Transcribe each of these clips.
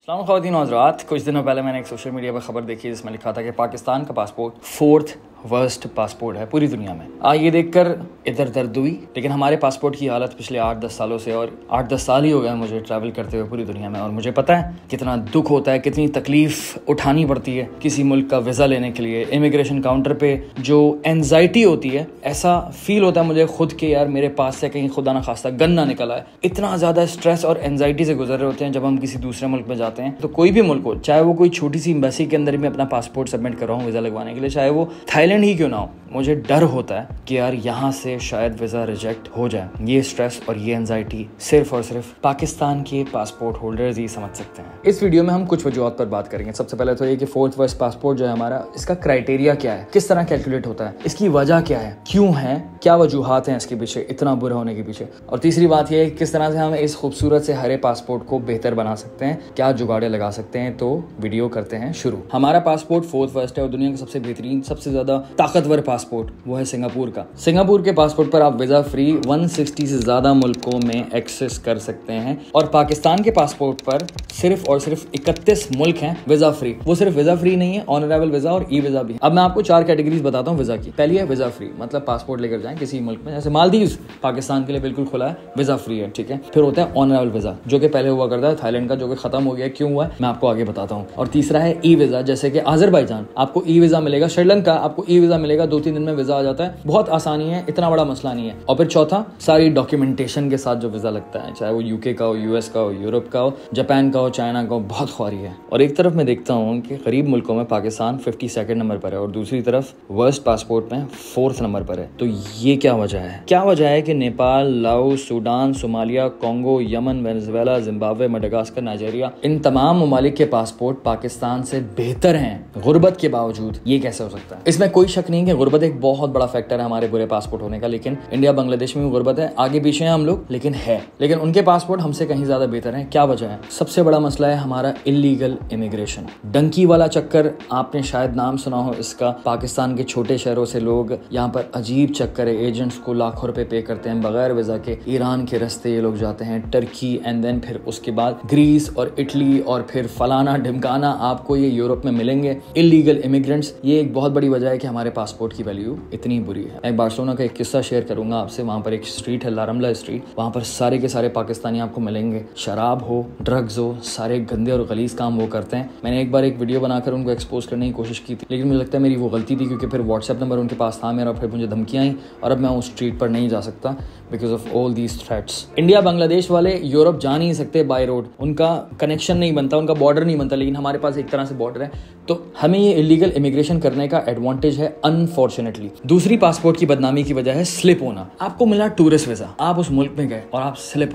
सलाम ख़वातीन और हज़रात, कुछ दिनों पहले मैंने एक सोशल मीडिया पर खबर देखी जिसमें लिखा था कि पाकिस्तान का पासपोर्ट 4th वर्स्ट पासपोर्ट है पूरी दुनिया में। ये देखकर इधर दर्द हुई, लेकिन हमारे पासपोर्ट की हालत पिछले 8-10 सालों से, और 8-10 साल ही हो गए मुझे ट्रैवल करते हुए पूरी दुनिया में, और मुझे पता है कितना दुख होता है, कितनी तकलीफ उठानी पड़ती है किसी मुल्क का वीज़ा लेने के लिए। इमिग्रेशन काउंटर पे जो एनजाइटी होती है, ऐसा फील होता है मुझे खुद के यार मेरे पास से कहीं खुदा ना खास्ता गन ना निकला है। इतना ज़्यादा स्ट्रेस और एनजाइटी से गुजर रहे होते हैं जब हम किसी दूसरे मुल्क में जाते हैं। तो कोई भी मुल्क हो, चाहे वो कोई छोटी सी एम्बेसी के अंदर भी अपना पासपोर्ट सबमिट कर रहा हूँ वीज़ा लगवाने के लिए, चाहे वो थाईलैंड ही क्यों ना हो, मुझे डर होता है कि यार यहाँ से शायद वीज़ा रिजेक्ट हो जाए। ये स्ट्रेस और ये एंजाइटी सिर्फ और सिर्फ पाकिस्तान के पासपोर्ट होल्डर्स ही समझ सकते हैं। इस वीडियो में हम कुछ वजूहत पर बात करेंगे। सबसे पहले तो ये कि 4th वर्स्ट पासपोर्ट जो है हमारा, इसका क्राइटेरिया क्या है, किस तरह कैलकुलेट होता है, इसकी वजह क्या है, क्यों है, क्या वजूहात हैं इसके पीछे, इतना बुरा होने के पीछे। और तीसरी बात यह है किस तरह से हम इस खूबसूरत से हरे पासपोर्ट को बेहतर बना सकते हैं, क्या जुगाड़े लगा सकते हैं। तो वीडियो करते हैं शुरू। हमारा पासपोर्ट 4th वर्स्ट है और दुनिया का सबसे बेहतरीन, सबसे ज्यादा ताकतवर पासपोर्ट वो है सिंगापुर का। सिंगापुर के पासपोर्ट पर आप वीजा फ्री 160 से ज्यादा मुल्कों में एक्सेस कर सकते हैं, और पाकिस्तान के पासपोर्ट पर सिर्फ और सिर्फ 31 मुल्क हैं वीजा फ्री। वो सिर्फ वीजा फ्री नहीं है, ऑनरेबल वीजा और ई वीजा भी। अब मैं आपको 4 कैटेगरीज बताता हूँ वीजा की। पहली है वीजा फ्री, मतलब पासपोर्ट लेकर जाएं किसी मुल्क में, जैसे मालदीव्स पाकिस्तान के लिए बिल्कुल खुला है, वीजा फ्री है, ठीक है। फिर होता है ऑनरेबल वीजा, जो कि पहले हुआ करता है थाईलैंड का, जो कि खत्म हो गया। क्यों हुआ मैं आपको आगे बताता हूँ। और तीसरा है ई वीजा, जैसे कि अजरबैजान आपको ई वीजा मिलेगा, श्रीलंका आपको ई वीजा मिलेगा, 2-3 दिन में वीजा आ जाता है, बहुत आसानी है, इतना बड़ा मसला नहीं है। और फिर चौथा, सारी डॉक्यूमेंटेशन के साथ जो वीजा लगता है, चाहे वो यूके का हो, यूएस का हो, यूरोप का हो, जापान का हो, चाइना का हो, बहुत ख्वारी है। और एक तरफ मैं देखता हूँ कि गरीब मुल्कों में पाकिस्तान 52nd नंबर पर है और दूसरी तरफ वर्स्ट पासपोर्ट में 4th नंबर पर है। तो ये क्या वजह है? क्या वजह है कि Nepal, Laos, Sudan, Somalia, Congo, Yemen, Venezuela, Zimbabwe, Madagascar, Nigeria, इन तमाम ममालिक के पासपोर्ट पाकिस्तान से बेहतर हैं गुर्बत के बावजूद? ये कैसे हो सकता है? इसमें कोई शक नहीं कि गुर्बत एक बहुत बड़ा फैक्टर है हमारे बुरे पासपोर्ट होने का, लेकिन इंडिया बांग्लादेश में भी गुर्बत है, आगे पीछे हैं हम लोग, लेकिन उनके पासपोर्ट हमसे कहीं ज्यादा बेहतर हैं। क्या वजह है? सबसे बड़ा मसला है हमारा इलीगल इमिग्रेशन, डंकी वाला चक्कर। आपने शायद नाम सुना हो इसका। पाकिस्तान के छोटे शहरों से लोग यहाँ पर, अजीब चक्कर है, एजेंट्स को लाखों रुपए पे करते हैं बगैर वीजा के। ईरान के रास्ते ये लोग जाते हैं, टर्की, एंड देन फिर उसके बाद ग्रीस और इटली, और फिर फलाना ढिमकाना आपको ये यूरोप में मिलेंगे इलीगल इमिग्रेंट्स। ये एक बहुत बड़ी वजह है कि हमारे पासपोर्ट की वैल्यू इतनी बुरी है। मैं बार्सिलोना का एक किस्सा शेयर करूंगा आपसे। वहाँ पर एक स्ट्रीट है, लारमला स्ट्रीट, वहाँ पर सारे के सारे पाकिस्तानी आपको मिलेंगे। शराब हो, ड्रग्स हो, सारे गंदे और गलीज काम वो करते हैं। मैंने एक बार एक वीडियो बनाकर उनको एक्सपोज करने की कोशिश की थी, लेकिन मुझे लगता है मेरी वो गलती थी, क्योंकि फिर व्हाट्सएप नंबर उनके पास था मेरा, फिर मुझे धमकियाँ आई, और अब मैं उस स्ट्रीट पर नहीं जा सकता because of all these threats. India Bangladesh वाले यूरोप जा नहीं सकते बाय रोड, उनका कनेक्शन नहीं बनता, उनका बॉर्डर नहीं बनता, लेकिन हमारे पास एक तरह से बॉर्डर है। तो हमें ये इलीगल इमिग्रेशन करने का एडवांटेज है अनफॉर्चुनेटली। दूसरी पासपोर्ट की बदनामी की वजह है स्लिप होना। आपको मिला टूरिस्ट वीजा, आप उस मुल्क में गए और आप स्लिप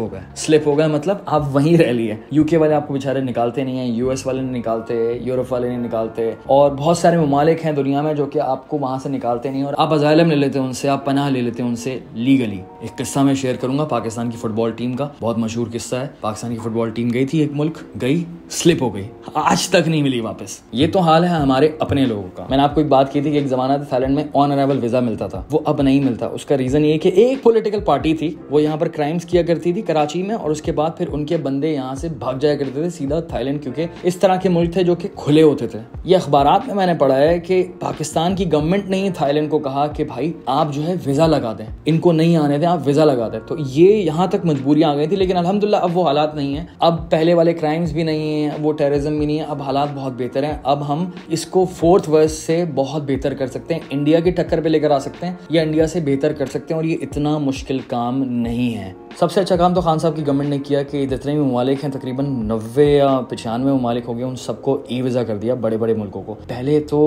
हो गए मतलब आप वहीं रह लिए। यूके वाले आपको बेचारे निकालते नहीं है, यूएस वाले नहीं निकालते, यूरोप वाले नहीं निकालते, और बहुत सारे ममालिक हैं दुनिया में जो कि आपको वहां से निकालते नहीं, और आप अजाइलम ले लेते हैं उनसे, आप पनाह ले लेते हैं उनसे लीगली। एक किस्सा मैं शेयर करूंगा पाकिस्तान की फुटबॉल टीम का, बहुत मशहूर किस्सा है। पाकिस्तान की फुटबॉल टीम गई थी एक मुल्क, गई, स्लिप हो गई, आज तक नहीं मिली वापस। ये तो हाल है हमारे अपने लोगों का। मैंने आपको एक बात की थी कि एक जमाना था थाईलैंड में ऑन अराइवल वीजा मिलता था, वो अब नहीं मिलता। उसका रीजन ये कि एक पॉलिटिकल पार्टी थी, वो यहाँ पर क्राइम्स किया करती थी कराची में, और उसके बाद फिर उनके बंदे यहाँ से भाग जाया करते थे सीधा थाईलैंड, क्योंकि इस तरह के मुल्क थे जो कि खुले होते थे। ये अखबारात में मैंने पढ़ा है कि पाकिस्तान की गवर्नमेंट ने थाईलैंड को कहा कि भाई आप जो है वीजा लगा दें, इनको नहीं आने दें, आप वीजा लगा दें। तो ये यहाँ तक मजबूरियां आ गई थी, लेकिन अल्हम्दुलिल्लाह अब वो हालात नहीं है। अब पहले वाले क्राइम्स भी नहीं है, वो टेररिज्म भी नहीं है, अब हालात बहुत बेहतर हैं। अब हम इसको 4th वर्स्ट से बहुत बेहतर कर सकते हैं, इंडिया की टक्कर पे लेकर आ सकते हैं, या इंडिया से बेहतर कर सकते हैं, और ये इतना मुश्किल काम नहीं है। सबसे अच्छा काम तो खान साहब की गवर्नमेंट ने किया कि जितने भी ममालिक हैं, तकरीबन 90 या 95 ममालिक हो गए, उन सबको ई वीज़ा कर दिया, बड़े बड़े मुल्कों को। पहले तो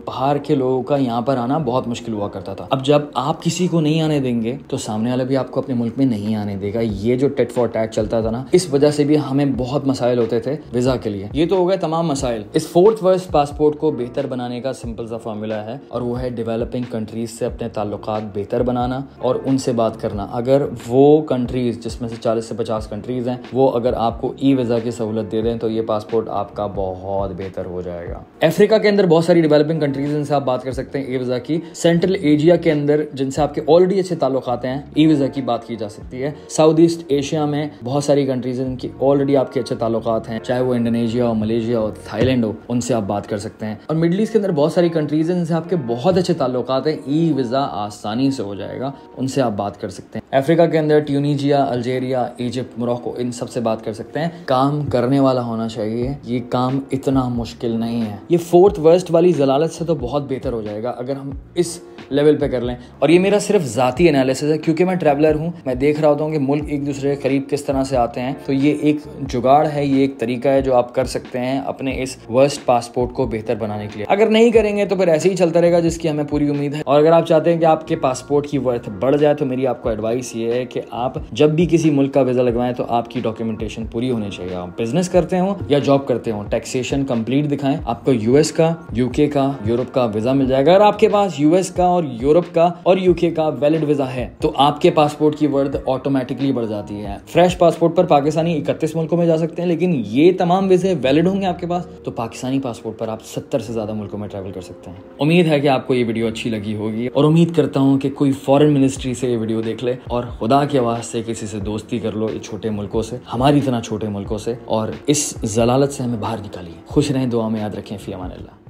बाहर के लोगों का यहाँ पर आना बहुत मुश्किल हुआ करता था। अब जब आप किसी को नहीं आने देंगे तो सामने वाला भी आपको अपने मुल्क में नहीं आने देगा। ये जो टेट फॉर टैट चलता था ना, इस वजह से भी हमें बहुत मसाइल होते थे वीज़ा के लिए। ये तो हो गए तमाम मसाइल। इस 4th वर्स्ट पासपोर्ट को बेहतर बनाने का सिंपल सा फॉर्मूला है, और वो है डेवलपिंग कंट्रीज से अपने ताल्लुकात बेहतर बनाना और उनसे बात करना। अगर वो कंट्री कंट्रीज, जिसमें से 40 से 50 कंट्रीज हैं, वो अगर आपको ई वीज़ा की सहूलत दे दें तो ये पासपोर्ट आपका बहुत बेहतर हो जाएगा। अफ्रीका के अंदर बहुत सारी डेवलपिंग कंट्रीज जिनसे आप बात कर सकते हैं ई वीज़ा की। सेंट्रल एशिया के अंदर जिनसे आपके ऑलरेडी अच्छे ताल्लुकात हैं, ई वीज़ा की बात की जा सकती है। साउथ ईस्ट एशिया में बहुत सारी कंट्रीज हैं जिनकी ऑलरेडी आपके अच्छे ताल्लुकात हैं, चाहे वो इंडोनेशिया हो, मलेशिया हो, थाईलैंड हो, उनसे आप बात कर सकते हैं। और मिडल ईस्ट के अंदर बहुत सारी कंट्रीज हैं जिनसे आपके बहुत अच्छे ताल्लुकात हैं, ई वीज़ा आसानी से हो जाएगा, उनसे आप बात कर सकते हैं। अफ्रीका के अंदर ट्यूनीजिया, अल्जीरिया, इजिप्ट, मोरक्को, इन सब से बात कर सकते हैं। काम करने वाला होना चाहिए, ये काम इतना मुश्किल नहीं है। ये फोर्थ वर्स्ट वाली जलालत से तो बहुत बेहतर हो जाएगा अगर हम इस लेवल पे कर लें। और ये मेरा सिर्फ जाती एनालिसिस है, क्योंकि मैं ट्रैवलर हूँ, मैं देख रहा होता हूँ कि मुल्क एक दूसरे के करीब किस तरह से आते हैं। तो ये एक जुगाड़ है, ये एक तरीका है जो आप कर सकते हैं अपने इस वर्स्ट पासपोर्ट को बेहतर बनाने के लिए। अगर नहीं करेंगे तो फिर ऐसे ही चलता रहेगा, जिसकी हमें पूरी उम्मीद है। और अगर आप चाहते हैं कि आपके पासपोर्ट की वर्थ बढ़ जाए तो मेरी आपको एडवाइस ये है कि आप जब भी किसी मुल्क का वीज़ा लगवाएं तो आपकी डॉक्यूमेंटेशन पूरी होनी चाहिए। आप बिजनेस करते हो या जॉब करते हो, टैक्सेशन कंप्लीट दिखाएं, आपको यूएस का, यूके का, यूरोप का वीज़ा मिल जाएगा। अगर आपके पास यूएस का और यूरोप का और यूके का वैलिड वीज़ा है तो आपके पासपोर्ट की वर्थ ऑटोमेटिकली बढ़ जाती है। फ्रेश पासपोर्ट पर पाकिस्तानी 31 मुल्कों में जा सकते हैं, लेकिन ये तमाम वीज़े वैलिड होंगे आपके पास तो पाकिस्तानी पासपोर्ट पर आप 70 से ज़्यादा मुल्कों में ट्रैवल कर सकते हैं। उम्मीद है कि आपको ये वीडियो अच्छी लगी होगी और उम्मीद करता हूँ कि कोई फॉरेन मिनिस्ट्री से ये वीडियो देख ले और खुदा के वास्ते किसी से दोस्ती कर लो, ये छोटे मुल्कों से, हमारी तरह छोटे मुल्कों से, और इस जलालत से हमें बाहर निकालिए। खुश रहें, दुआ में याद रखें। फी अमान अल्लाह।